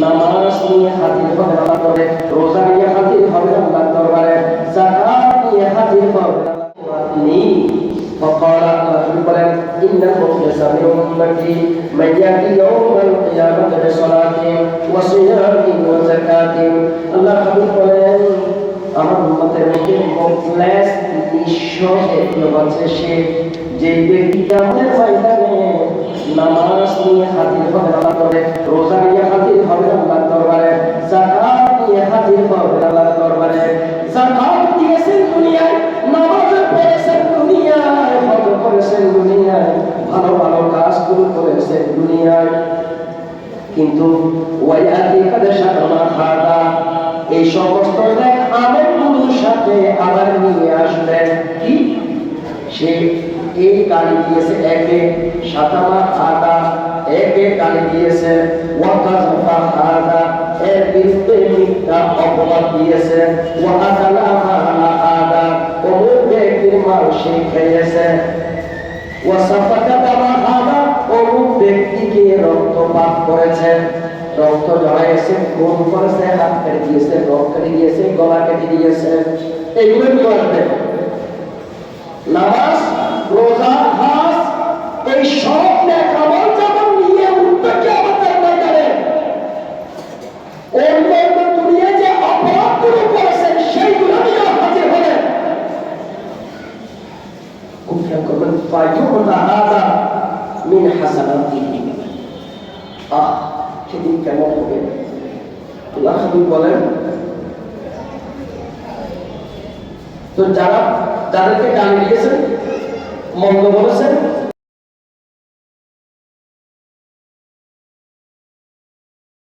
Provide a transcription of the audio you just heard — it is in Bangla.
নামাজ নিয়ে হাজির হবে আল্লাহর দরবারে, রোজা নিয়ে হাজির হবে আল্লাহর দরবারে, যাকাত নিয়ে হাজির হবে আপনি। فقال رسول إن المخلص من أمتي من يأتي يوم القيامة بصلاة وصيام وزكاة الله حبيب বলেন আমার উম্মতের মধ্যে মুখলেস নিঃস্ব ব্যক্তি হচ্ছে সে যে ব্যক্তি কিয়ামতের ময়দানে নামাজ নিয়ে হাজির হবে আল্লাহর দরবারে, রোজা নিয়ে হাজির হবে আল্লাহর দরবারে, যাকাত নিয়ে হাজির হবে আল্লাহর দরবারে। যাকাত দিয়েছেন দুনিয়ায়, নামাজ পড়েছেন দুনিয়ায়, হজ করেছেন দুনিয়ায়, ভালো ভালো কাজগুলো করেছেন দুনিয়ায়, কিন্তু ওয়াইয়াতি কাদে শারমা খাদা এই সমস্ত আমলগুলোর সাথে আবার নিয়ে আসবেন কি সে এই গালি দিয়েছে একে, সাতামা আদা একে গালি দিয়েছে, ওয়াকাজফা আদা এর বিরুদ্ধে মিথ্যা অপবাদ দিয়েছে, ওয়াকালা মালা আদা অমুক ব্যক্তির মাল সে খেয়েছে, ওয়াসাফাকা দামা আদা অমুক ব্যক্তিকে রক্তপাত করেছে, রক্ত জড়াইছে, খুন করেছে, হাত কেটে দিয়েছে, রক কেটে দিয়েছে, গলা কেটে দিয়েছে, এগুলো করবে। নামাজ, রোজা, হজ এই সব নেক আমল যখন নিয়ে উঠবে কিয়ামতের ময়দানে, অন্যান্য দুনিয়ায় যে অপরাধগুলো করেছেন সেইগুলো নিয়ে হাজির হবেন। কুফিয়া করবেন ফায়ুনা হাযা মিন হাসানাতিহি। সেদিন কেমন হবে? আল্লাহ হাবিব বলেন তো যারা যাদেরকে গালি দিয়েছেন, মন্দ বলেছেন,